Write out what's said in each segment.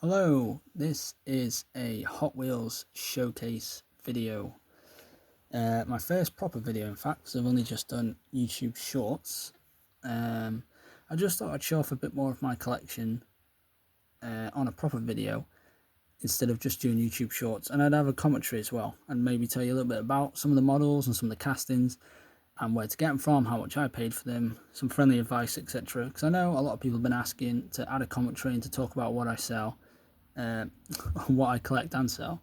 Hello, this is a Hot Wheels showcase video. My first proper video, in fact, because I've only just done YouTube shorts. I just thought I'd show off a bit more of my collection on a proper video instead of just doing YouTube shorts, and I'd have a commentary as well, and maybe tell you a little bit about some of the models and some of the castings and where to get them from, how much I paid for them, some friendly advice, etc. Because I know a lot of people have been asking to add a commentary and to talk about what I sell. What I collect and sell,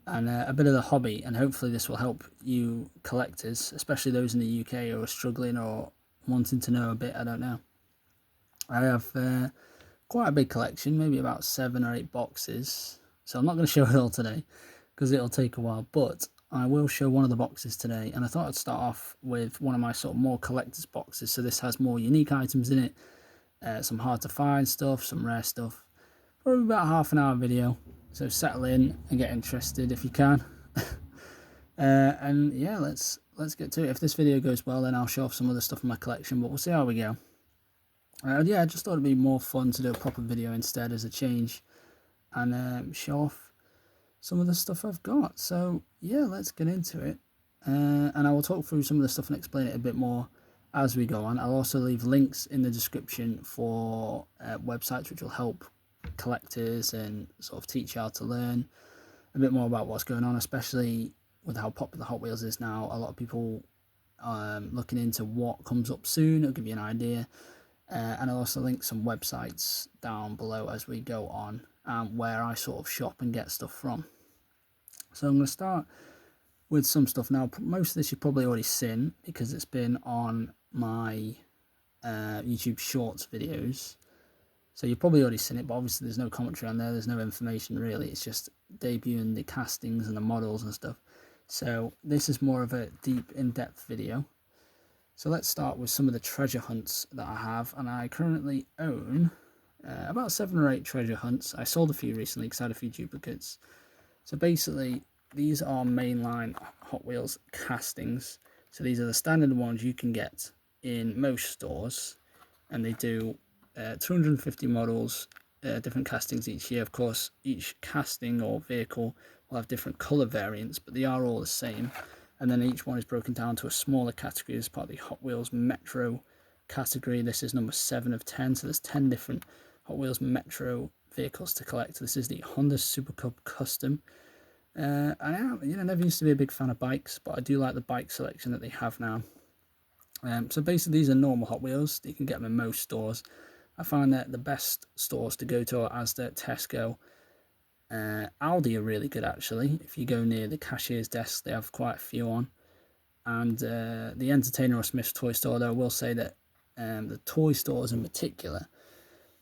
and a bit of the hobby, and hopefully this will help you collectors, especially those in the UK who are struggling or wanting to know a bit. I don't know. I have quite a big collection, maybe about 7 or 8 boxes, so I'm not going to show it all today because it'll take a while, but I will show one of the boxes today. And I thought I'd start off with one of my sort of more collector's boxes, so this has more unique items in it, some hard to find stuff, some rare stuff. Probably about half an hour video, so settle in and get interested if you can. And yeah, let's get to it. If this video goes well, then I'll show off some other stuff in my collection, but we'll see how we go. Yeah, I just thought it'd be more fun to do a proper video instead as a change, and show off some of the stuff I've got. So yeah, let's get into it, and I will talk through some of the stuff and explain it a bit more as we go on. I'll also leave links in the description for websites which will help collectors and sort of teach you how to learn a bit more about what's going on, especially with how popular Hot Wheels is now. A lot of people looking into what comes up soon. It'll give you an idea, and I'll also link some websites down below as we go on, where I sort of shop and get stuff from. So I'm going to start with some stuff now. Most of this you've probably already seen because it's been on my YouTube Shorts videos. So you've probably already seen it, but obviously there's no commentary on there. There's no information really. It's just debuting the castings and the models and stuff. So this is more of a deep, in-depth video. So let's start with some of the treasure hunts that I have. And I currently own about 7 or 8 treasure hunts. I sold a few recently because I had a few duplicates. So basically, these are mainline Hot Wheels castings. So these are the standard ones you can get in most stores. And they do 250 models, different castings each year. Of course, each casting or vehicle will have different colour variants, but they are all the same. And then each one is broken down to a smaller category as part of the Hot Wheels Metro category. This is number 7 of 10, so there's 10 different Hot Wheels Metro vehicles to collect. This is the Honda Super Cub Custom. I never used to be a big fan of bikes, but I do like the bike selection that they have now. So basically, these are normal Hot Wheels. You can get them in most stores. I find that the best stores to go to are Asda, Tesco. Aldi are really good, actually. If you go near the cashier's desk, they have quite a few on. And the Entertainer or Smith's Toy Store, though, I will say that the toy stores in particular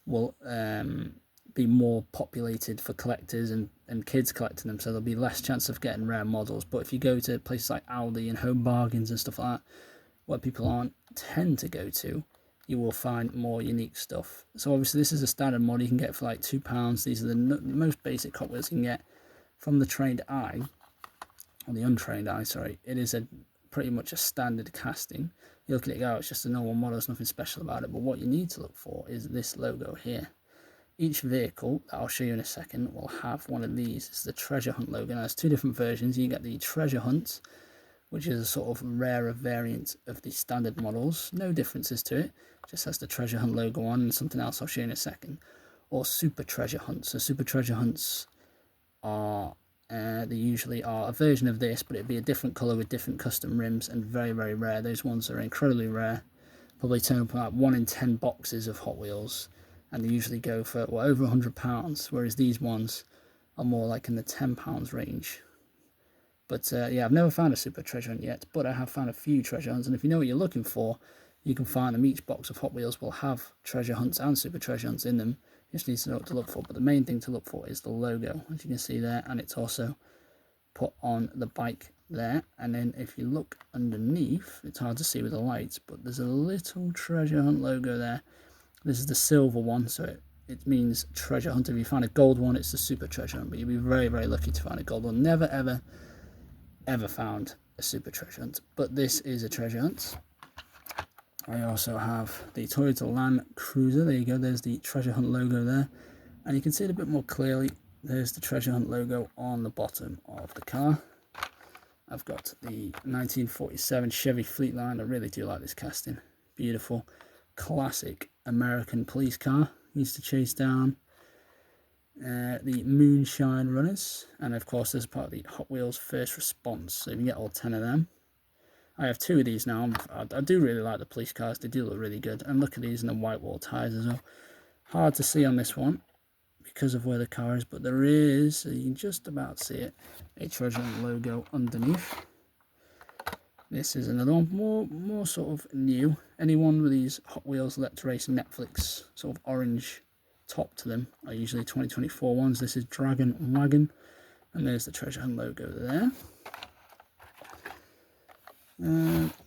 will be more populated for collectors and kids collecting them, so there'll be less chance of getting rare models. But if you go to places like Aldi and Home Bargains and stuff like that, where people aren't tend to go to, you will find more unique stuff. So obviously this is a standard model you can get for like £2. These are the most basic Hot Wheels you can get. From the trained eye, or the untrained eye, sorry, it is pretty much a standard casting. You look at it, go, it's just a normal model, there's nothing special about it. But what you need to look for is this logo here. Each vehicle that I'll show you in a second will have one of these. It's the Treasure Hunt logo. Now there's 2 different versions. You get the Treasure Hunt, which is a sort of rarer variant of the standard models. No differences to it, just has the Treasure Hunt logo on and something else I'll show you in a second. Or Super Treasure Hunts. So Super Treasure Hunts are, they usually are a version of this, but it'd be a different colour with different custom rims and very, very rare. Those ones are incredibly rare. Probably turn up about 1 in 10 boxes of Hot Wheels, and they usually go for, well, over £100, whereas these ones are more like in the £10 range. But yeah, I've never found a Super Treasure Hunt yet, but I have found a few treasure hunts, and if you know what you're looking for, you can find them. Each box of Hot Wheels will have treasure hunts and Super Treasure Hunts in them. You just need to know what to look for, but the main thing to look for is the logo, as you can see there, and it's also put on the bike there. And then if you look underneath, it's hard to see with the lights, but there's a little Treasure Hunt logo there. This is the silver one, so it means treasure hunt. If you find a gold one, it's the Super Treasure Hunt, but you'll be very, very lucky to find a gold one. Never, ever found a Super Treasure Hunt, but this is a treasure hunt. I also have the Toyota Land Cruiser. There you go, there's the Treasure Hunt logo there. And you can see it a bit more clearly. There's the Treasure Hunt logo on the bottom of the car. I've got the 1947 Chevy Fleetline. I really do like this casting. Beautiful, classic American police car. Used to chase down the Moonshine Runners. And of course, there's part of the Hot Wheels First Response. So you can get all 10 of them. I have 2 of these now. I do really like the police cars. They do look really good. And look at these in the white wall tyres as well. Hard to see on this one because of where the car is, but there is, so you can just about see it, a Treasure Hunt logo underneath. This is another one, more sort of new. Anyone with these Hot Wheels Let's Race Netflix sort of orange top to them are usually 2024 ones. This is Dragon Wagon, and there's the Treasure Hunt logo there.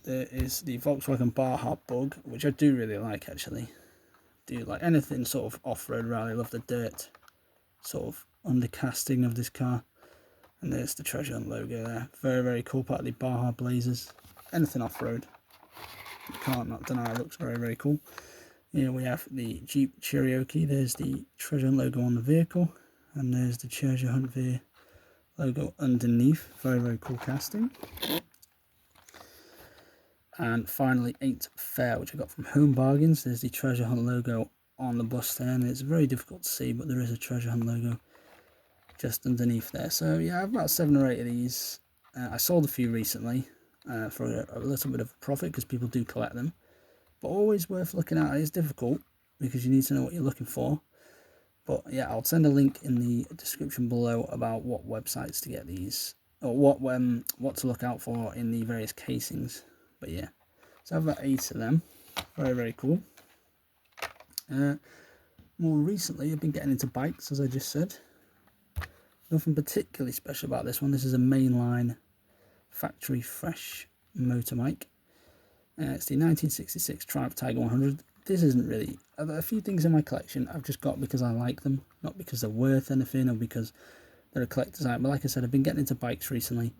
There is the Volkswagen Baja Bug, which I do really like actually. Do like anything sort of off-road rally. I love the dirt sort of undercasting of this car. And there's the Treasure Hunt logo there. Very, very cool part of the Baja Blazers. Anything off-road. You can't not deny it looks very, very cool. Here we have the Jeep Cherokee. There's the Treasure Hunt logo on the vehicle. And there's the Treasure Hunt logo underneath. Very, very cool casting. And finally, Ain't Fair, which I got from Home Bargains. There's the Treasure Hunt logo on the bus there, and it's very difficult to see, but there is a Treasure Hunt logo just underneath there. So yeah, I have about 7 or 8 of these. I sold a few recently for a little bit of a profit because people do collect them. But always worth looking at. It's difficult because you need to know what you're looking for. But yeah, I'll send a link in the description below about what websites to get these, or what to look out for in the various casings. But yeah, so I have about 8 of them. Very, very cool. More recently, I've been getting into bikes, as I just said. Nothing particularly special about this one. This is a mainline factory fresh motor bike. It's the 1966 Triumph Tiger 100. This isn't really... A few things in my collection I've just got because I like them, not because they're worth anything or because they're a collector's item. But like I said, I've been getting into bikes recently.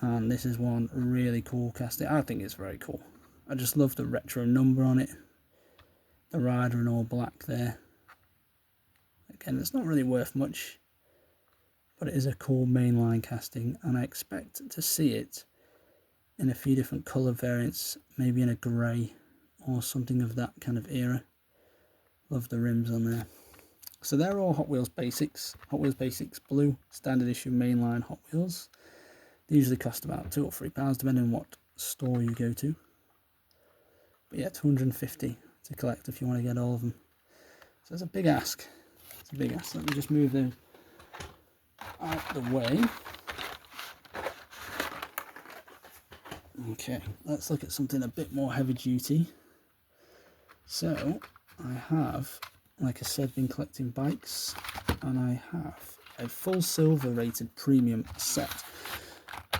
And this is one really cool casting. I think it's very cool. I just love the retro number on it. The rider in all black there. Again, it's not really worth much, but it is a cool mainline casting, and I expect to see it in a few different colour variants, maybe in a grey or something of that kind of era. Love the rims on there. So they're all Hot Wheels Basics. Hot Wheels Basics Blue, standard issue mainline Hot Wheels. They usually cost about £2 or £3 depending on what store you go to. But yeah, 250 to collect if you want to get all of them. So it's a big ask. It's a big ask. Let me just move those out the way. Okay, let's look at something a bit more heavy duty. So I have, like I said, been collecting bikes, and I have a full silver rated premium set.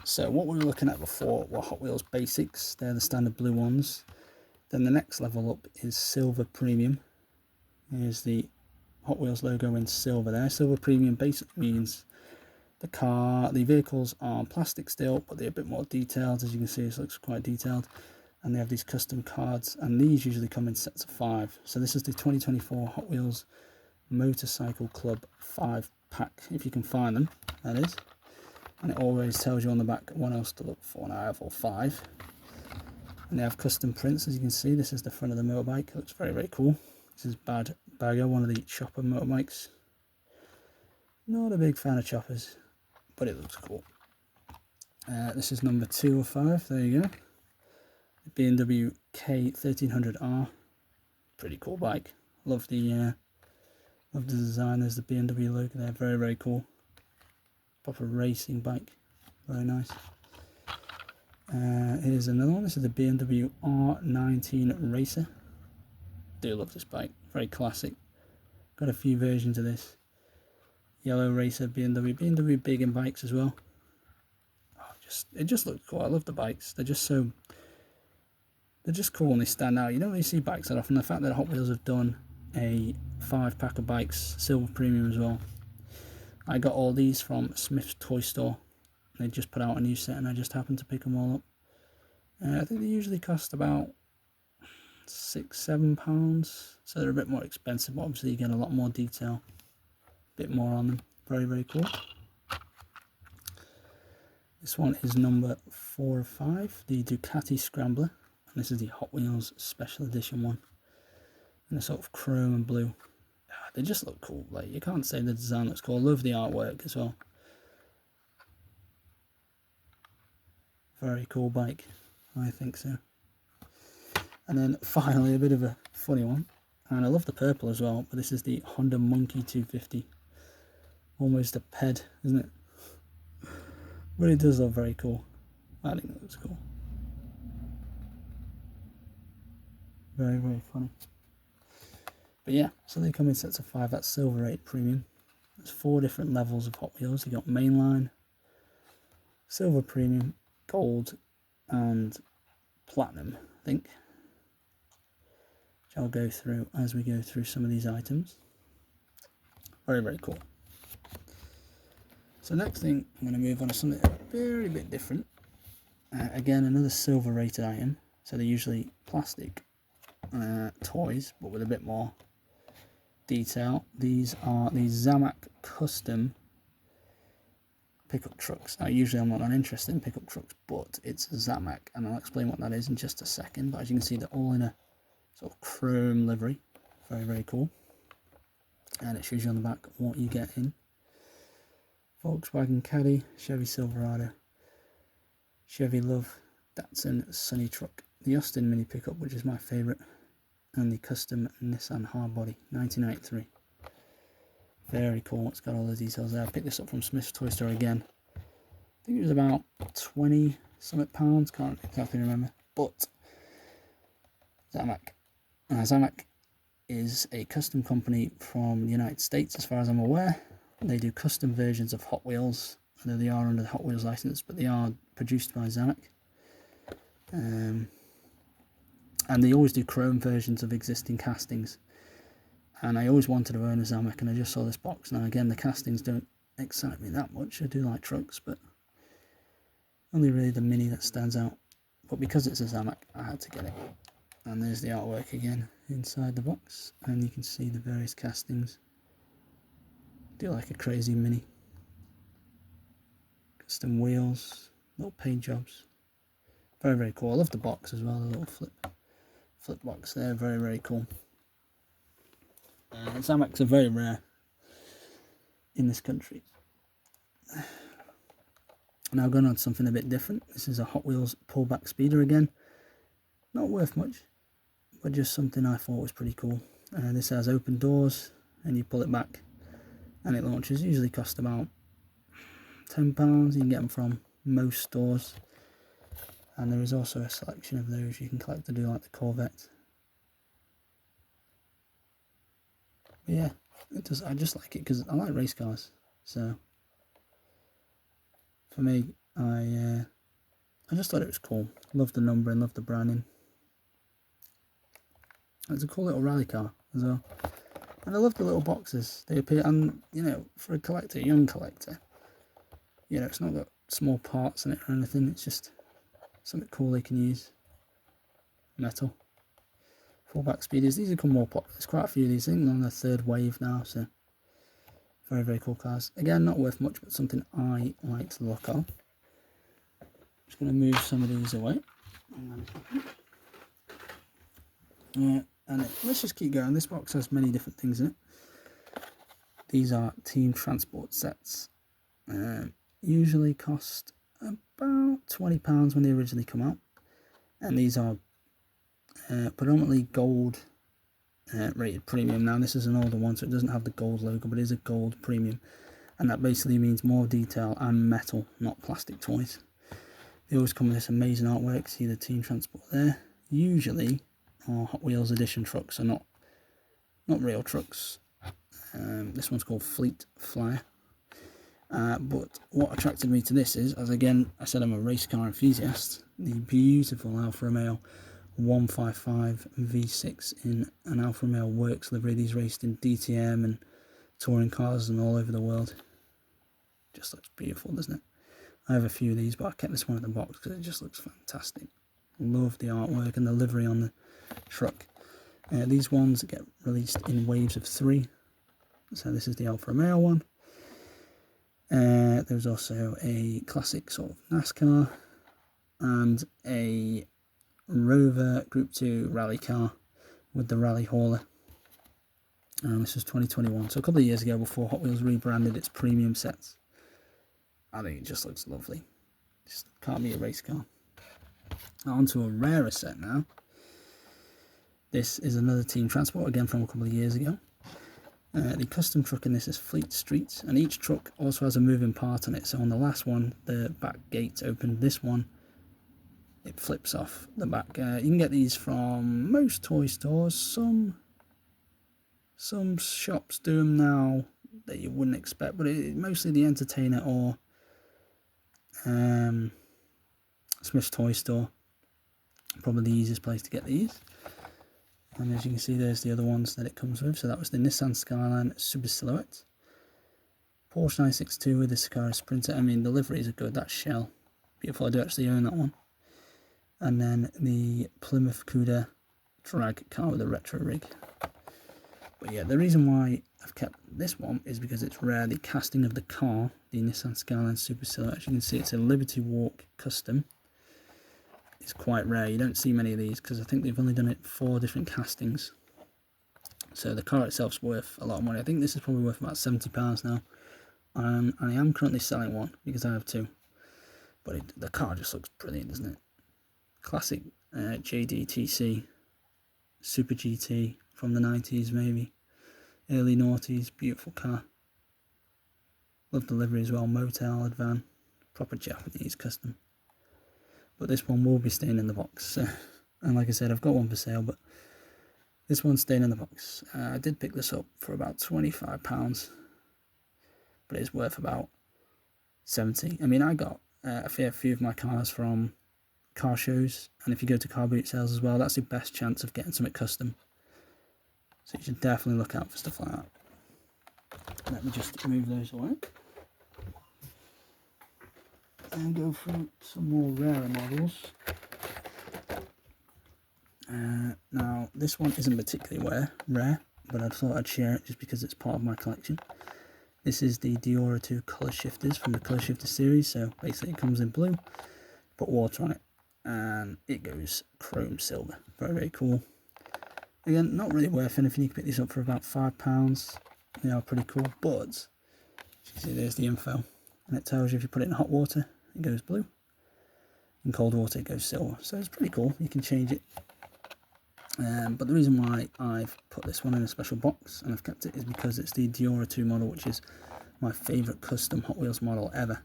So what we were looking at before were Hot Wheels Basics. They're the standard blue ones. Then the next level up is Silver Premium. Here's the Hot Wheels logo in silver there. Silver Premium basically means the vehicles are plastic still, but they're a bit more detailed. As you can see, this looks quite detailed. And they have these custom cards, and these usually come in sets of 5. So this is the 2024 Hot Wheels Motorcycle Club 5-pack, if you can find them, that is. And it always tells you on the back what else to look for, and I have all 5. And they have custom prints, as you can see. This is the front of the motorbike. It looks very, very cool. This is Bad Bagger, one of the chopper motorbikes. Not a big fan of choppers, but it looks cool. This is number 2 of 5. There you go. The B&W K1300R. Pretty cool bike. Love the design. There's the B&W logo there. Very, very cool. Proper racing bike. Very nice. Here's another one. This is the B&W R19 Racer. Do love this bike. Very classic. Got a few versions of this. Yellow Racer, B&W big in bikes as well. It just looks cool. I love the bikes. They're just cool and they stand out. You don't really see bikes that often. The fact that Hot Wheels have done a 5-pack of bikes, silver premium as well. I got all these from Smith's Toy Store. They just put out a new set and I just happened to pick them all up. I think they usually cost about £6-7, so they're a bit more expensive, but obviously you get a lot more detail bit more on them. Very, very cool. This one is number 4 of 5, the Ducati Scrambler. And this is the Hot Wheels Special Edition one. In a sort of chrome and blue. They just look cool. Like, you can't say the design looks cool. I love the artwork as well. Very cool bike. I think so. And then finally a bit of a funny one. And I love the purple as well. But this is the Honda Monkey 250. Almost a ped, isn't it? But it does look very cool. I think it looks cool. Very, very funny. But yeah, so they come in sets of 5. That's Silver 8 Premium. There's 4 different levels of Hot Wheels. You got Mainline, Silver Premium, Gold, and Platinum, I think. Which I'll go through as we go through some of these items. Very, very cool. So next thing, I'm going to move on to something a very bit different. Again, another silver rated item. So they're usually plastic toys, but with a bit more detail. These are the Zamak custom pickup trucks. Now usually I'm not that interested in pickup trucks, but it's a Zamak, and I'll explain what that is in just a second. But as you can see, they're all in a sort of chrome livery. Very, very cool. And it shows you on the back what you get in. Volkswagen Caddy, Chevy Silverado, Chevy Love, Datsun Sunny Truck, the Austin Mini Pickup, which is my favourite, and the custom Nissan Hardbody, 1993. Very cool. It's got all the details there. I picked this up from Smith's Toy Store again. I think it was about 20 something pounds, can't exactly remember. But Zamak. Zamak is a custom company from the United States, as far as I'm aware. They do custom versions of Hot Wheels, although they are under the Hot Wheels license, but they are produced by Zamak. And they always do chrome versions of existing castings. And I always wanted to own a Zamak, and I just saw this box. Now again, the castings don't excite me that much. I do like trucks, but only really the Mini that stands out. But because it's a Zamak, I had to get it. And there's the artwork again inside the box, and you can see the various castings. Do like a crazy Mini. Custom wheels, little paint jobs. Very, very cool. I love the box as well, the little flip box there. Very, very cool. Zamaks are very rare in this country. Now going on to something a bit different. This is a Hot Wheels pullback speeder again. Not worth much, but just something I thought was pretty cool. This has open doors, and you pull it back and it launches. Usually cost about £10. You can get them from most stores, and there is also a selection of those you can collect to do, like the Corvette. But yeah, it does. I just like it because I like race cars. So for me, I just thought it was cool. Love the numbering, love the branding. It's a cool little rally car as well. And I love the little boxes. They appear, and you know, for a collector, young collector, you know, it's not got small parts in it or anything. It's just something cool they can use. Metal. Fullback speeders. These have become more popular. There's quite a few of these things on the 3rd wave now, so very, very cool cars. Again, not worth much, but something I like to look on. Just going to move some of these away. Let's just keep going. This box has many different things in it. These are team transport sets. Usually cost about £20 when they originally come out. And these are predominantly gold rated premium. Now this is an older one, so it doesn't have the gold logo, but it is a gold premium. And that basically means more detail and metal, not plastic toys. They always come with this amazing artwork. See the team transport there. Usually are Hot Wheels edition trucks, are not real trucks. This one's called Fleet Flyer. But what attracted me to this is, as again I said, I'm a race car enthusiast, the beautiful Alfa Romeo 155 V6 in an Alfa Romeo Works livery. These raced in DTM and touring cars and all over the world. Just looks beautiful, doesn't it? I have a few of these, but I kept this one in the box because it just looks fantastic. Love the artwork and the livery on the truck. These ones get released in waves of 3. So this is the Alfa Romeo one. There's also a classic sort of NASCAR and a Rover Group 2 rally car with the rally hauler. This was 2021, so a couple of years ago before Hot Wheels rebranded its premium sets. I think it just looks lovely. Just can't be a race car. On to a rarer set now. This is another Team Transport, again from a couple of years ago. The custom truck in this is Fleet Street, and each truck also has a moving part on it. So on the last one, the back gates open. This one, it flips off the back. You can get these from most toy stores. Some shops do them now that you wouldn't expect, but mostly the Entertainer or Smith's Toy Store. Probably the easiest place to get these. And as you can see, there's the other ones that it comes with. So that was the Nissan Skyline Super Silhouette, Porsche 962 with the Sakura Sprinter. I mean, the liveries are good. That shell, beautiful. I do actually own that one. And then the Plymouth Cuda drag car with a retro rig. But yeah, the reason why I've kept this one is because it's rare. The casting of the car, the Nissan Skyline Super Silhouette, as you can see, it's a Liberty Walk custom. It's quite rare. You don't see many of these because I think they've only done it 4 different castings. So the car itself's worth a lot of money. I think this is probably worth about £70 now. And I am currently selling one because I have 2. But the car just looks brilliant, doesn't it? Classic JDTC Super GT from the 90s, maybe early noughties. Beautiful car. Love the livery as well. Motel van, proper Japanese custom. But this one will be staying in the box. And like I said, I've got one for sale, but this one's staying in the box. I did pick this up for about £25, but it's worth about 70. I mean, I got a fair few of my cars from car shows, and if you go to car boot sales as well, that's your best chance of getting something custom. So you should definitely look out for stuff like that. Let me just move those away and go through some more rarer models. Now this one isn't particularly rare, but I thought I'd share it just because it's part of my collection. This is the Diora 2 colour shifters from the colour shifter series. So basically it comes in blue, put water on it, and it goes chrome silver. Very, very cool. Again, not really worth anything. You can pick these up for about £5. They are pretty cool, but as you can see, there's the info, and it tells you if you put it in hot water, it goes blue. In cold water, it goes silver. So it's pretty cool. You can change it. But the reason why I've put this one in a special box and I've kept it is because it's the Diora 2 model, which is my favourite custom Hot Wheels model ever.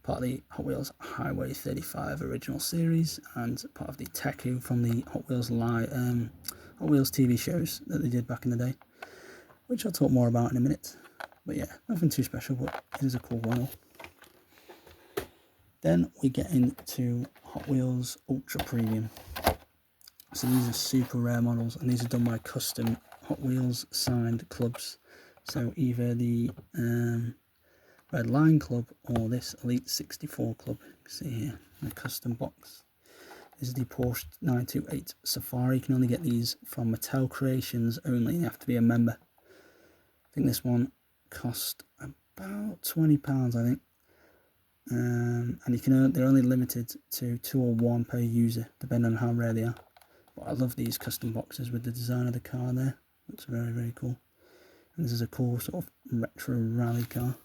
Part of the Hot Wheels Highway 35 original series and part of the Teku from the Hot Wheels Hot Wheels TV shows that they did back in the day, which I'll talk more about in a minute. But yeah, nothing too special, but it is a cool model. Then we get into Hot Wheels Ultra Premium. So these are super rare models, and these are done by custom Hot Wheels signed clubs. So either the Redline Club or this Elite 64 Club. You can see here in a custom box. This is the Porsche 928 Safari. You can only get these from Mattel Creations only. You have to be a member. I think this one cost about £20, I think. And you can they're only limited to 2 or 1 per user, depending on how rare they are. But I love these custom boxes with the design of the car there. Looks very, very cool. And this is a cool sort of retro rally car.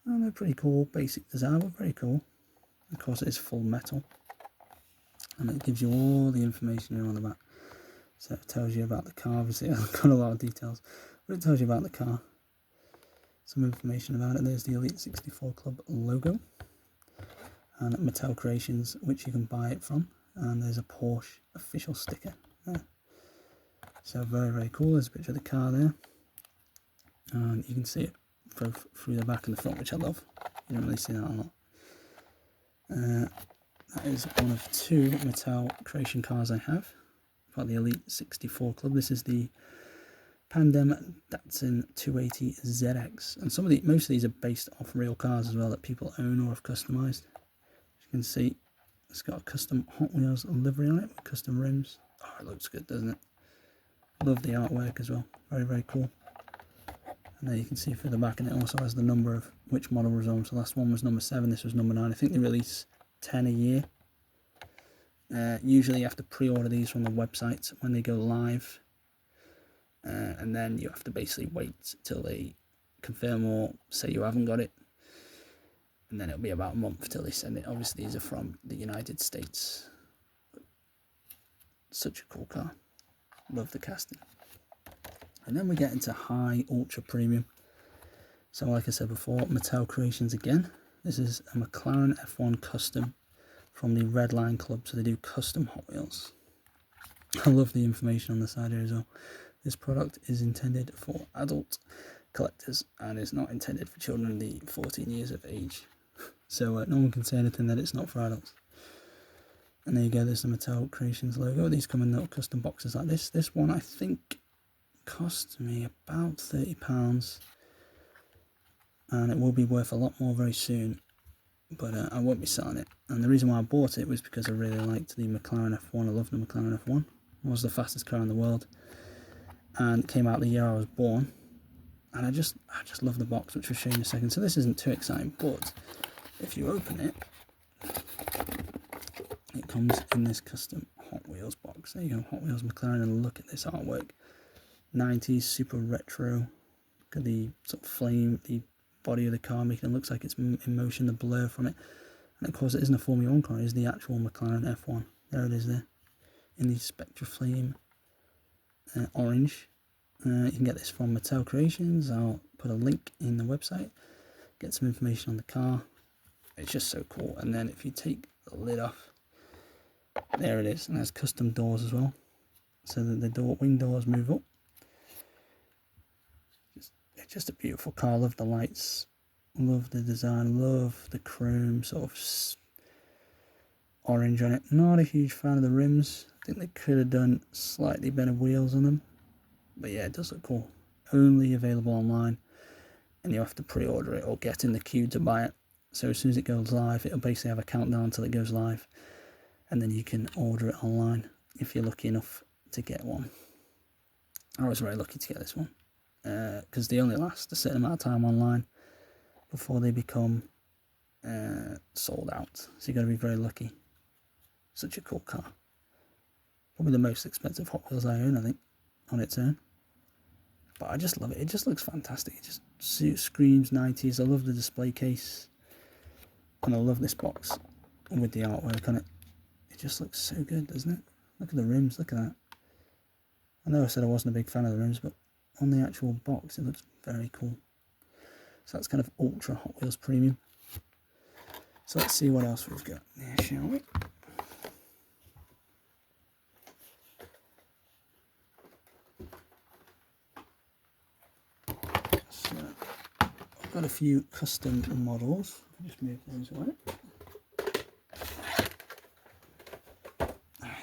And they're pretty cool, basic design, but very cool. Of course, it is full metal. And it gives you all the information here on the back. So it tells you about the car. Obviously, I've got a lot of details, but it tells you about the car. Some information about it. There's the Elite 64 Club logo. And Mattel Creations, which you can buy it from. And there's a Porsche official sticker there. So very, very cool. There's a picture of the car there. And you can see it both through the back and the front, which I love. You don't really see that a lot. That is one of 2 Mattel Creation cars I have. Got the Elite 64 Club. This is the Pandem Datsun 280 ZX. And most of these are based off real cars as well that people own or have customised. As you can see, it's got a custom Hot Wheels livery on it with custom rims. Oh, it looks good, doesn't it? Love the artwork as well. Very, very cool. And there you can see through the back, and it also has the number of which model was on. So last one was number 7, this was number 9. I think they release 10 a year. Usually you have to pre-order these from the website when they go live. And then you have to basically wait till they confirm or say you haven't got it. And then it'll be about a month till they send it. Obviously these are from the United States. Such a cool car. Love the casting. And then we get into high ultra premium. So like I said before, Mattel Creations again. This is a McLaren F1 custom from the Redline Club. So they do custom Hot Wheels. I love the information on the side here as well. This product is intended for adult collectors and is not intended for children under 14 years of age. So no one can say anything that it's not for adults. And there you go, there's the Mattel Creations logo. These come in little custom boxes like this. This one I think cost me about £30, and it will be worth a lot more very soon, but I won't be selling it. And the reason why I bought it was because I really liked the McLaren F1. I love the McLaren F1. It was the fastest car in the world, and it came out the year I was born, and I just love the box, which I'll show you in a second. So this isn't too exciting, but if you open it, it comes in this custom Hot Wheels box. There you go, Hot Wheels McLaren, and look at this artwork. 90s, super retro. Look at the sort of flame, the body of the car, making it looks like it's in motion, the blur from it. And of course it isn't a Formula 1 car, it is the actual McLaren F1. There it is there, in the Spectra Flame orange. You can get this from Mattel Creations. I'll put a link in the website. Get some information on the car. It's just so cool. And then if you take the lid off, there it is. And it has custom doors as well, so that the wing doors move up. It's just a beautiful car. Love the lights, love the design, love the chrome sort of orange on it. Not a huge fan of the rims. I think they could have done slightly better wheels on them, but yeah, it does look cool. Only available online, and you have to pre-order it or get in the queue to buy it. So as soon as it goes live, it'll basically have a countdown until it goes live, and then you can order it online if you're lucky enough to get one. I was very lucky to get this one, because they only last a certain amount of time online before they become sold out. So you've got to be very lucky. Such a cool car. Probably the most expensive Hot Wheels I own, I think, on its own. But I just love it. It just looks fantastic. It just screams 90s. I love the display case. And I love this box with the artwork on it. It just looks so good, doesn't it? Look at the rims. Look at that. I know I said I wasn't a big fan of the rims, but on the actual box it looks very cool. So that's kind of ultra Hot Wheels premium. So let's see what else we've got there, shall we? So I've got a few custom models. I'll just move those away.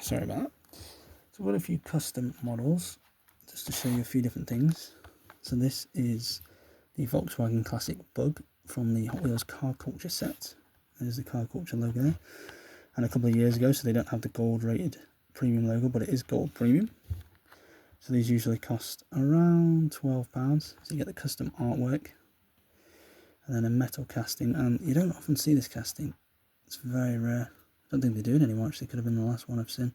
Sorry about that. So I've got a few custom models just to show you a few different things. So this is the Volkswagen Classic Bug from the Hot Wheels Car Culture set. There's the Car Culture logo there. And a couple of years ago, so they don't have the gold rated premium logo, but it is gold premium. So these usually cost around £12. So you get the custom artwork and then a metal casting. And you don't often see this casting. It's very rare. I don't think they do it anymore. Actually, could have been the last one I've seen.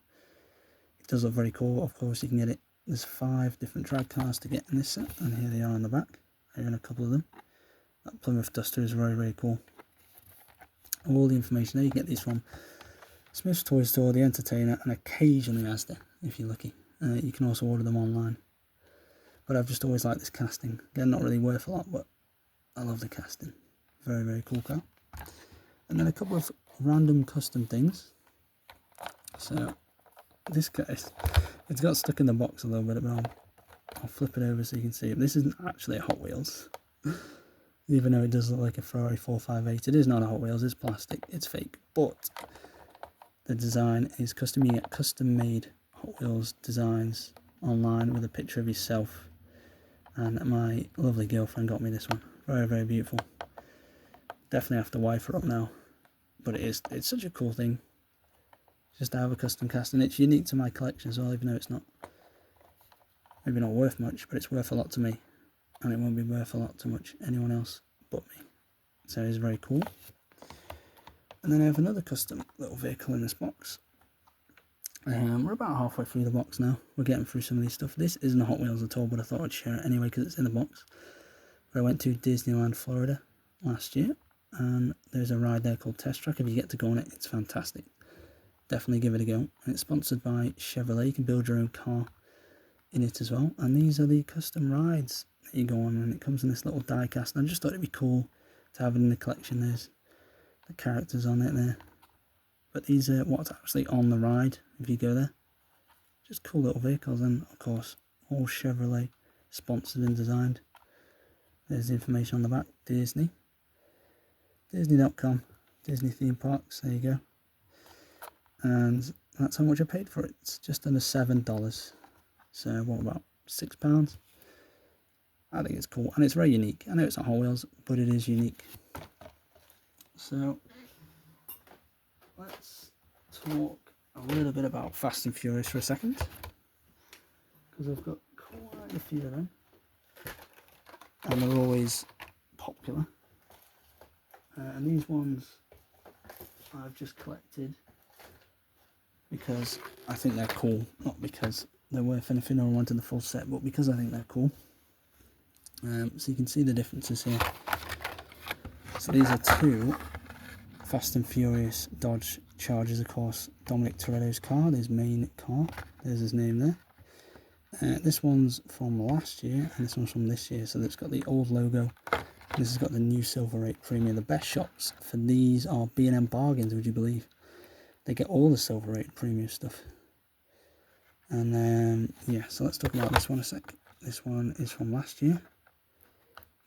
It does look very cool. Of course, you can get it. There's 5 different drag cars to get in this set, and here they are on the back. Here are a couple of them. That Plymouth Duster is very, very cool. All the information there, you can get these from Smith's Toy Store, The Entertainer, and occasionally Asda, if you're lucky. You can also order them online. But I've just always liked this casting. Again, not really worth a lot, but I love the casting. Very, very cool car. And then a couple of random custom things. So this guy, it's got stuck in the box a little bit, but I'll flip it over so you can see it. This isn't actually a Hot Wheels, even though it does look like a Ferrari 458. It is not a Hot Wheels, it's plastic, it's fake, but the design is custom. You get custom made Hot Wheels designs online with a picture of yourself, and my lovely girlfriend got me this one. Very, very beautiful. Definitely have to wife her up now, but it's such a cool thing just to have a custom cast, and it's unique to my collection as well, even though it's not maybe not worth much, but it's worth a lot to me. and it won't be worth a lot to much anyone else but me. So it's very cool. And then I have another custom little vehicle in this box. We're about halfway through the box now. We're getting through some of these stuff. This isn't a Hot Wheels at all, but I thought I'd share it anyway because it's in the box. I went to Disneyland, Florida last year, and there's a ride there called Test Track. If you get to go on it, it's fantastic. Definitely give it a go. And it's sponsored by Chevrolet. You can build your own car in it as well. And these are the custom rides that you go on, and it comes in this little die cast. And I just thought it'd be cool to have it in the collection. There's the characters on it there. But these are what's actually on the ride if you go there. Just cool little vehicles, and of course, all Chevrolet sponsored and designed. There's the information on the back. Disney. Disney.com. Disney theme parks. There you go. And that's how much I paid for it. It's just under $7. So what, about £6? I think it's cool, and it's very unique. I know it's not Hot Wheels, but it is unique. So let's talk a little bit about Fast and Furious for a second, because I've got quite a few of them, and they're always popular. And these ones I've just collected because I think they're cool, not because they're worth anything or I wanted the full set, but because I think they're cool. So you can see the differences here. So these are two Fast and Furious Dodge Chargers, of course. Dominic Toretto's car, his main car. There's his name there. This one's from last year, and this one's from this year. So it's got the old logo. This has got the new Silver 8 Premium. The best shops for these are B&M Bargains, would you believe? They get all the Silver 8 Premium stuff. And then, yeah, so let's talk about this one a sec. This one is from last year.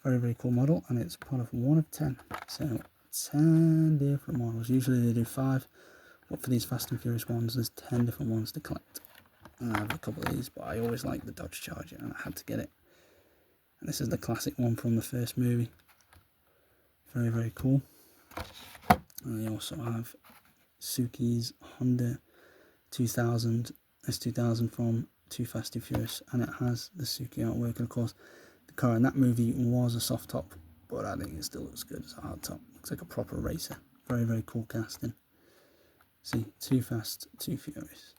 Very, very cool model, and it's part of 1 of 10. So 10 different models. Usually they do 5, but for these Fast and Furious ones, there's 10 different ones to collect. And I have a couple of these, but I always like the Dodge Charger, and I had to get it. And this is the classic one from the first movie. Very, very cool. And they also have Suzuki's Honda 2000 S2000 from Too Fast and Furious, and it has the Suzuki artwork. And of course, the car in that movie was a soft top, but I think it still looks good as a hard top. Looks like a proper racer. Very, very cool casting. See, Too Fast, Too Furious.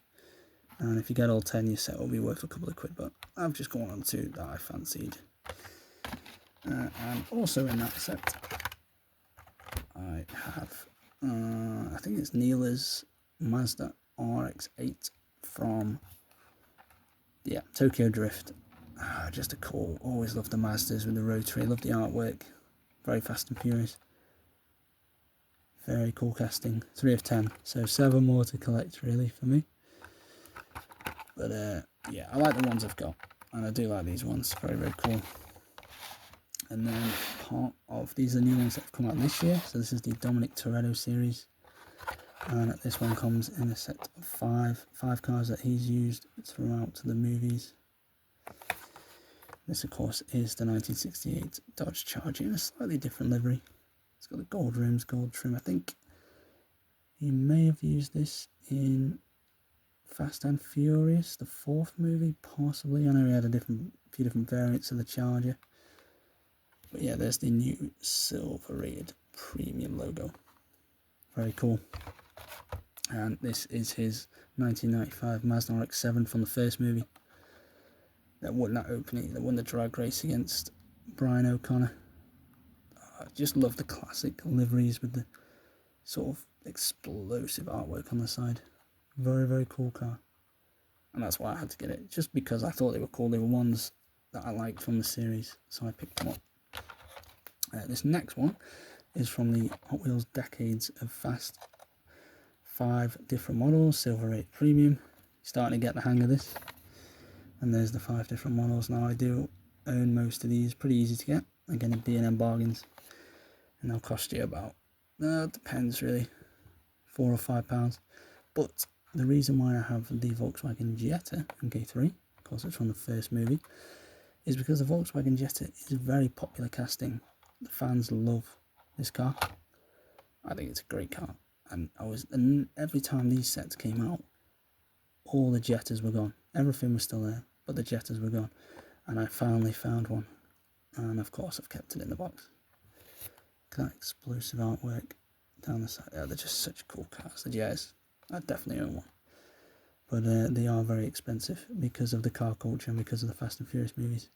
And if you get all 10, your set will be worth a couple of quid, but I've just gone on 2 that I fancied. And also in that set, I have, I think it's Neela's Mazda RX-8 from, yeah, Tokyo Drift. Just a cool, always loved the Mazdas with the rotary, love the artwork. Very Fast and Furious. Very cool casting. 3 of 10, so 7 more to collect really for me. But yeah, I like the ones I've got, and I do like these ones. Very, very cool. And then part of these are new ones that have come out this year. So this is the Dominic Toretto series, and this one comes in a set of 5 cars that he's used throughout the movies. This, of course, is the 1968 Dodge Charger in a slightly different livery. It's got the gold rims, gold trim. I think he may have used this in Fast and Furious, the 4th movie, possibly. I know he had a few different variants of the Charger. But yeah, there's the new Silver Rated Premium logo. Very cool. And this is his 1995 Mazda RX-7 from the first movie. That won that opening, that won the drag race against Brian O'Connor. I just love the classic liveries with the sort of explosive artwork on the side. Very, very cool car. And that's why I had to get it, just because I thought they were cool. They were ones that I liked from the series, so I picked them up. This next one is from the Hot Wheels Decades of Fast. 5 different models, Silver 8 Premium. Starting to get the hang of this. And there's the 5 different models. Now I do own most of these, pretty easy to get. Again, in B&M Bargains. And they'll cost you about, it depends really, £4 or £5. But the reason why I have the Volkswagen Jetta MK3, of course it's from the first movie, is because the Volkswagen Jetta is a very popular casting. The fans love this car. I think it's a great car. And every time these sets came out, all the Jettas were gone. Everything was still there, but the Jettas were gone. And I finally found one. and of course I've kept it in the box. Look at that explosive artwork down the side. Yeah, they're just such cool cars. The GS, I'd definitely own one. But they are very expensive because of the car culture and because of the Fast and Furious movies.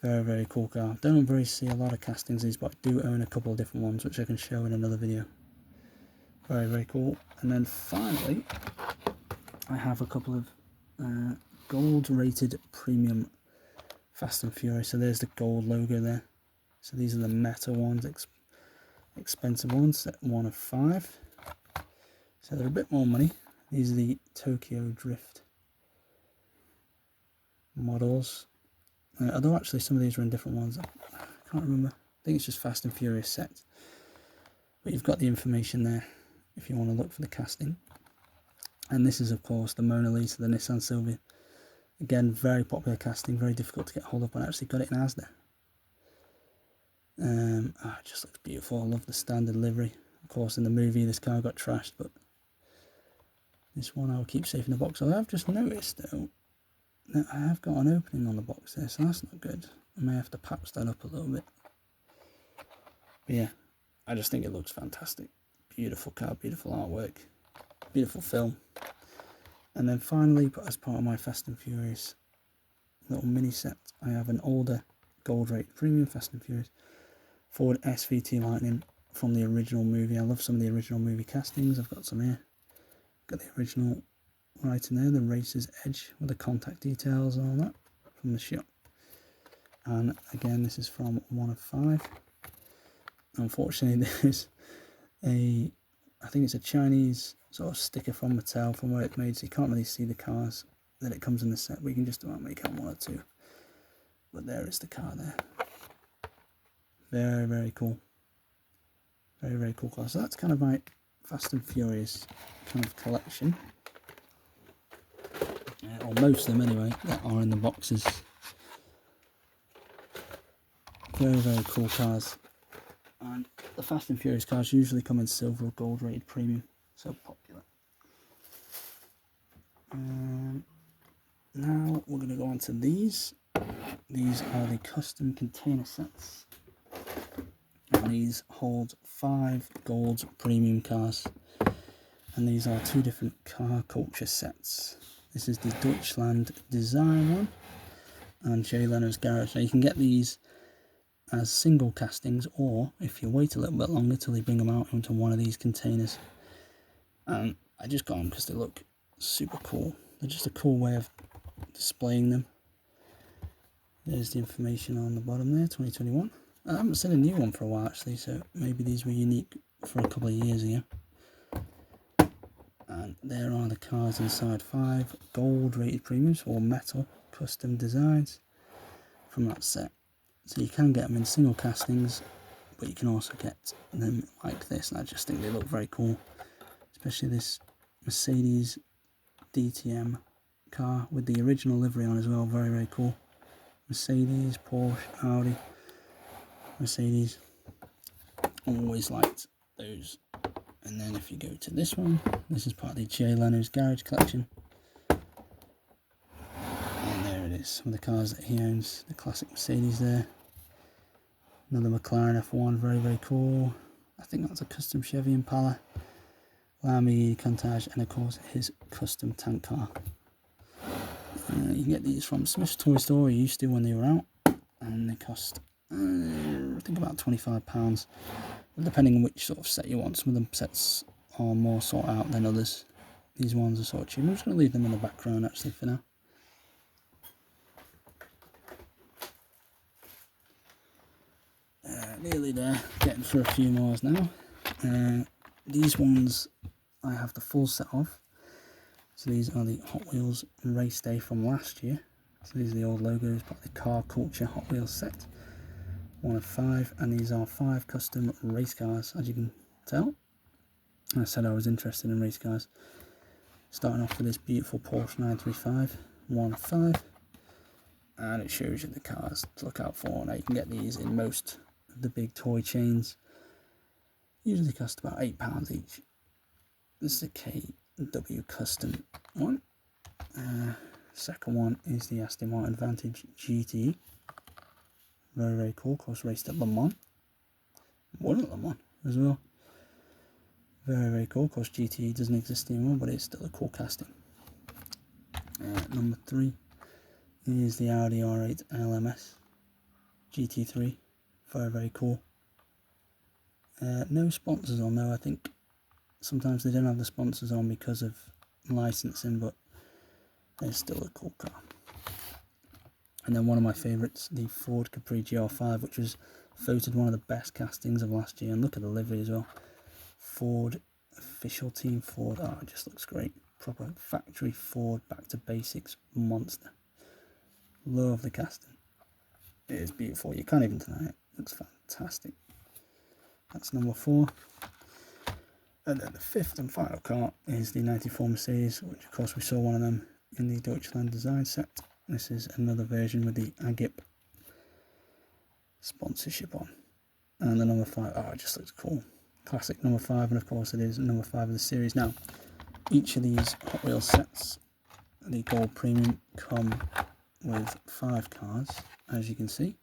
Very, very cool car. Don't really see a lot of castings of these, but I do own a couple of different ones, which I can show in another video. Very, very cool. And then finally, I have a couple of gold rated premium Fast and Furious. So there's the gold logo there. So these are the metal ones, expensive ones, set 1 of 5. So they're a bit more money. These are the Tokyo Drift models. Although actually some of these are in different ones. I can't remember. I think it's just Fast and Furious sets. But you've got the information there if you want to look for the casting. And this is of course the Mona Lisa, the Nissan Silvia. Again, very popular casting, very difficult to get hold of, but I actually got it in Asda. It just looks beautiful. I love the standard livery. Of course in the movie this car got trashed, but this one I'll keep safe in the box. Although I've just noticed though that I have got an opening on the box there, so that's not good. I may have to patch that up a little bit. But yeah, I just think it looks fantastic. Beautiful car, beautiful artwork, beautiful film. And then finally, as part of my Fast and Furious little mini set, I have an older gold rated premium Fast and Furious Ford SVT Lightning from the original movie. I love some of the original movie castings. I've got some here. Got the original right in there, the racer's edge with the contact details and all that from the shop. And again, this is from 1 of 5. Unfortunately, there's I think it's a Chinese sort of sticker from Mattel from where it's made, so you can't really see the cars that it comes in the set, but you can just about make out 1 or 2. But there is the car there. Very, very cool. Very, very cool car. So that's kind of my Fast and Furious kind of collection. Or most of them anyway, that are in the boxes. Very, very cool cars. And the Fast and Furious cars usually come in silver or gold rated premium. So popular. Now we're going to go on to these. These are the custom container sets. And these hold 5 gold premium cars. And these are 2 different car culture sets. This is the Deutschland Design one and Jay Leno's Garage. Now you can get these as single castings, or if you wait a little bit longer till they bring them out into one of these containers. And I just got them because they look super cool. They're just a cool way of displaying them. There's the information on the bottom there, 2021. I haven't seen a new one for a while actually, so maybe these were unique for a couple of years ago. And there are the cars inside, 5 gold rated premiums or metal custom designs from that set. So you can get them in single castings, but you can also get them like this. And I just think they look very cool, especially this Mercedes DTM car with the original livery on as well. Very, very cool. Mercedes, Porsche, Audi, Mercedes. Always liked those. And then if you go to this one, this is part of the Jay Leno's Garage collection. And there it is, some of the cars that he owns. The classic Mercedes there. Another McLaren F1, very, very cool. I think that's a custom Chevy Impala. Lamy, Countach, and of course his custom tank car. You can get these from Smith's Toy Store, you used to when they were out. And they cost, I think about £25. Depending on which sort of set you want. Some of them sets are more sought out than others. These ones are sort of cheap. I'm just going to leave them in the background actually for now. Nearly there, getting through a few more now. These ones I have the full set of. So these are the Hot Wheels Race Day from last year. So these are the old logos, part of the Car Culture Hot Wheels set. 1 of 5, and these are 5 custom race cars, as you can tell. I said I was interested in race cars. Starting off with this beautiful Porsche 935, 1 of 5. And it shows you the cars to look out for. Now you can get these in most of the big toy chains. Usually cost about £8 each. This is a KW custom one. Second one is the Aston Martin Vantage GT. Very, very cool. Of course, raced at Le Mans. Won at Le Mans as well. Very, very cool. Of course, GTE doesn't exist anymore, but it's still a cool casting. Number 3 is the Audi R8 LMS GT3. Very, very cool. No sponsors on though. I think sometimes they don't have the sponsors on because of licensing, but it's still a cool car. And then one of my favourites, the Ford Capri GR5, which was voted one of the best castings of last year. And look at the livery as well. Ford, official team Ford. Oh, it just looks great. Proper factory Ford, back to basics monster. Love the casting. It is beautiful. You can't even deny it. Looks fantastic. That's number 4. And then the 5th and final car is the 94 Mercedes, which of course we saw one of them in the Deutschland design set. This is another version with the Agip sponsorship on. And the number 5, oh, it just looks cool. Classic number 5, and of course it is number 5 of the series. Now, each of these Hot Wheels sets, the Gold Premium, come with 5 cars, as you can see.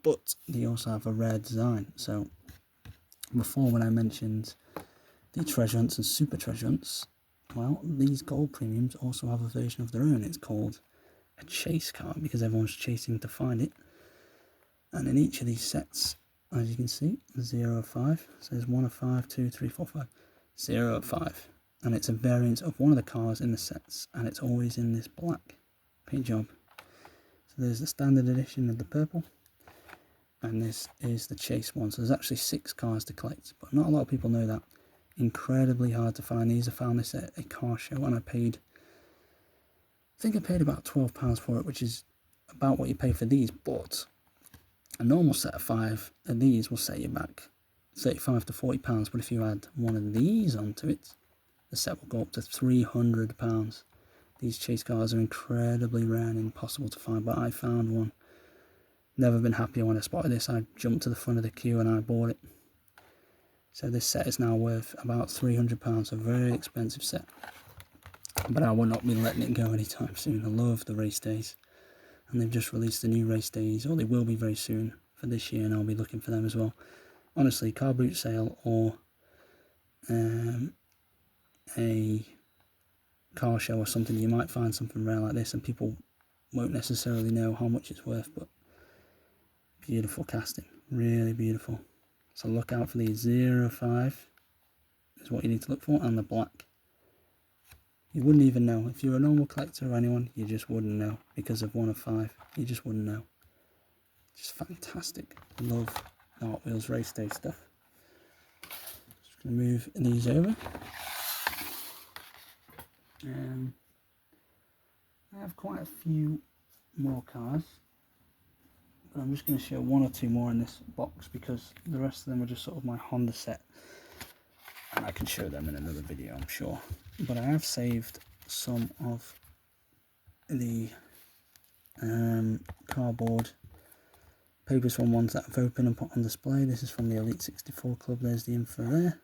But they also have a rare design. So, before when I mentioned the treasure hunts and super treasure hunts, well, these Gold Premiums also have a version of their own. It's called a chase car because everyone's chasing to find it. And in each of these sets, as you can see, 0 of 5. So there's 1 of 5, 2, 3, 4, 5. 0 of 5. And it's a variant of one of the cars in the sets, and it's always in this black paint job. So there's the standard edition of the purple, and this is the chase one. So there's actually 6 cars to collect, but not a lot of people know that. Incredibly hard to find these. I found this at a car show, and I think I paid about £12 for it, which is about what you pay for these, but a normal set of 5 of these will set you back £35 to £40, but if you add one of these onto it, the set will go up to £300. These chase cars are incredibly rare and impossible to find, but I found one. Never been happier when I spotted this. I jumped to the front of the queue and I bought it. So this set is now worth about £300, a very expensive set. But I will not be letting it go anytime soon. I love the race days. And they've just released the new race days, or they will be very soon for this year, and I'll be looking for them as well. Honestly, car boot sale or a car show or something, you might find something rare like this and people won't necessarily know how much it's worth, but beautiful casting, really beautiful. So look out for these. 0 of 5 is what you need to look for, and the black. You wouldn't even know. If you're a normal collector or anyone, you just wouldn't know because of 1 of 5. You just wouldn't know. Just fantastic. Love the Hot Wheels race day stuff. Just going to move these over. I have quite a few more cars, but I'm just going to show 1 or 2 more in this box because the rest of them are just sort of my Honda set, and I can show them in another video, I'm sure. But I have saved some of the cardboard papers from ones that I've opened and put on display. This is from the Elite 64 Club. There's the info there.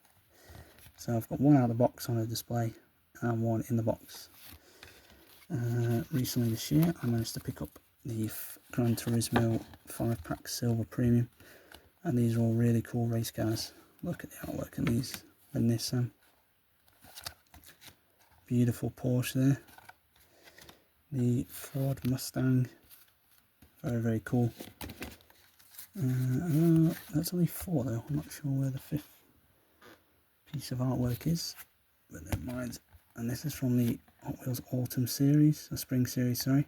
So I've got 1 out of the box on a display and 1 in the box. Recently this year I managed to pick up the Gran Turismo 5-pack Silver Premium, and these are all really cool race cars. Look at the artwork in these. The Nissan, beautiful Porsche there, the Ford Mustang, very, very cool. That's only 4 though, I'm not sure where the 5th piece of artwork is, but they're mine. And this is from the Hot Wheels Autumn series, or Spring series, sorry.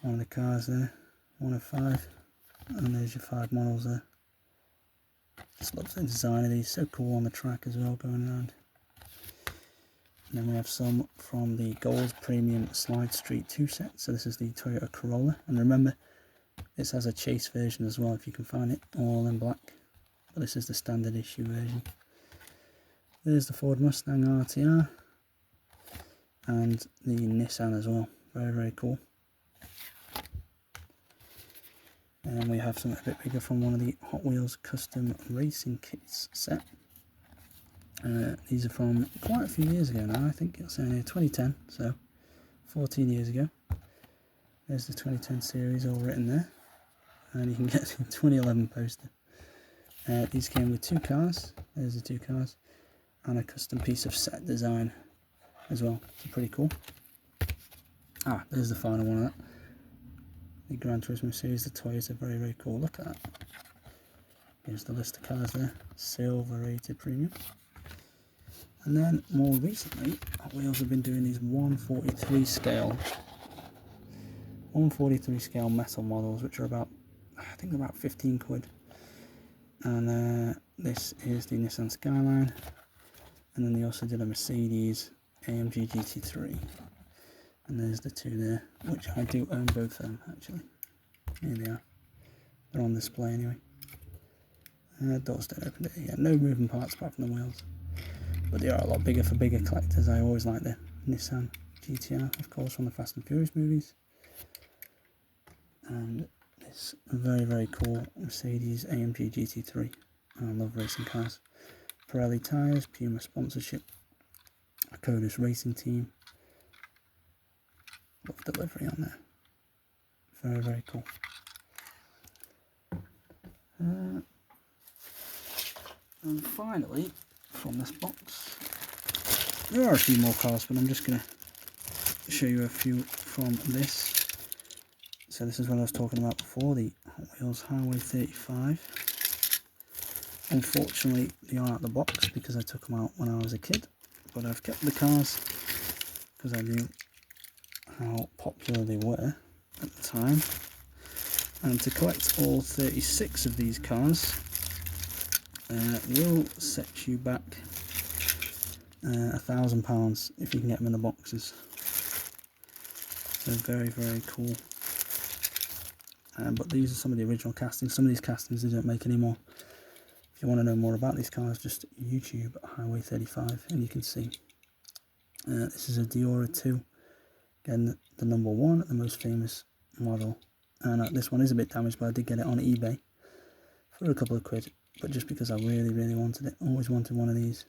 One of the cars there, 1 of 5, and there's your 5 models there. Just love the design of these, so cool on the track as well, going around. And then we have some from the Gold Premium Slide Street 2 set. So this is the Toyota Corolla, and remember, this has a chase version as well if you can find it, all in black. But this is the standard issue version. There's the Ford Mustang RTR, and the Nissan as well, very, very cool. And we have something a bit bigger from one of the Hot Wheels Custom Racing Kits set. These are from quite a few years ago now. I think it's 2010, so 14 years ago. There's the 2010 series all written there. and you can get the 2011 poster. These came with 2 cars, there's the 2 cars, and a custom piece of set design as well, so pretty cool. There's the final one of that. The Gran Turismo series, the toys are very, very cool. Look at that. Here's the list of cars there. Silver rated premium. And then more recently, Hot Wheels have been doing these 143 scale metal models, which are about, I think they're about 15 quid. And this is the Nissan Skyline. And then they also did a Mercedes AMG GT3. And there's the 2 there, which I do own both of them actually. Here they are. They're on display anyway. Doors don't open it. Yeah, no moving parts apart from the wheels. But they are a lot bigger for bigger collectors. I always like the Nissan GTR, of course, from the Fast and Furious movies. And this very, very cool Mercedes AMG GT3. I love racing cars. Pirelli tyres, Puma sponsorship, a Codus racing team. Love delivery on there. Very, very cool. And finally, from this box, there are a few more cars, but I'm just going to show you a few from this. So this is what I was talking about before, the Hot Wheels Highway 35. Unfortunately, they are out of the box because I took them out when I was a kid, but I've kept the cars because I knew how popular they were at the time. And to collect all 36 of these cars will set you back £1,000 if you can get them in the boxes. So very, very cool. But these are some of the original castings. Some of these castings they don't make anymore. If you want to know more about these cars, just YouTube Highway 35 and you can see. This is a Diora 2. Again, the number 1, the most famous model. And this one is a bit damaged, but I did get it on eBay for a couple of quid. But just because I really, really wanted it. Always wanted one of these.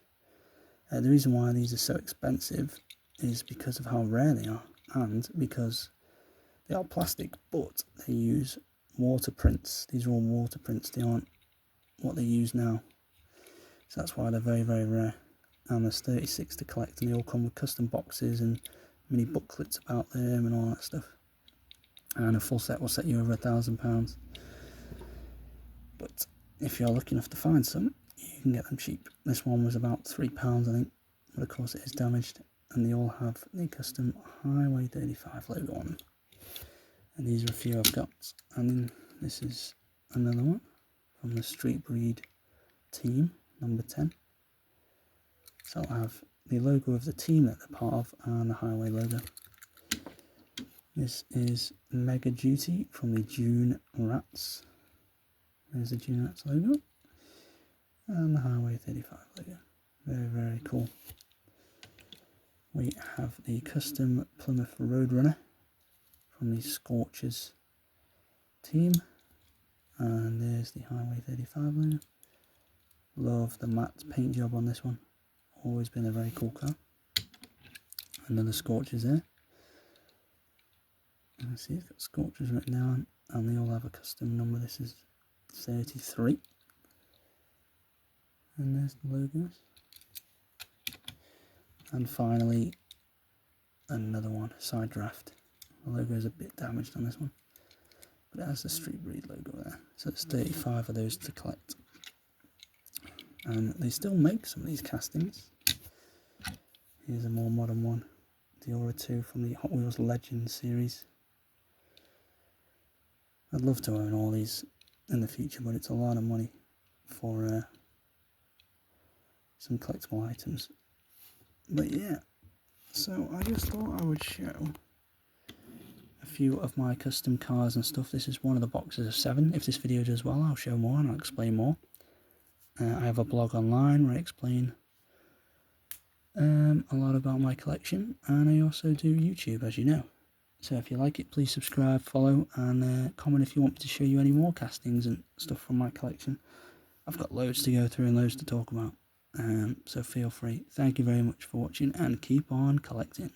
The reason why these are so expensive is because of how rare they are. And because they are plastic, but they use water prints. These are all water prints. They aren't what they use now. So that's why they're very, very rare. And there's 36 to collect, and they all come with custom boxes and mini booklets about them and all that stuff. And a full set will set you over £1,000. But if you're lucky enough to find some, you can get them cheap. This one was about £3, I think, but of course it is damaged. And they all have the custom Highway 35 logo on them. And these are a few I've got. And then this is another one from the Street Breed team, number 10. So I'll have the logo of the team that they're part of and the Highway logo. This is Mega Duty from the June Rats. There's the June Rats logo. And the Highway 35 logo. Very, very cool. We have the custom Plymouth Roadrunner from the Scorchers team. And there's the Highway 35 logo. Love the matte paint job on this one. Always been a very cool car. Another Scorchers there. And see, it's got Scorchers written down, and they all have a custom number. This is 33. And there's the logos. And finally, another one, Side Draft. The logo is a bit damaged on this one, but it has the Street Breed logo there. So it's 35 of those to collect. And they still make some of these castings. Here's a more modern one, Diora 2 from the Hot Wheels Legends series. I'd love to own all these in the future, but it's a lot of money for some collectible items. But yeah, so I just thought I would show a few of my custom cars and stuff. This is one of the boxes of 7. If this video does well, I'll show more and I'll explain more. I have a blog online where I explain a lot about my collection, and I also do YouTube, as you know. So if you like it, please subscribe, follow, and comment if you want me to show you any more castings and stuff from my collection. I've got loads to go through and loads to talk about, so feel free. Thank you very much for watching, and keep on collecting.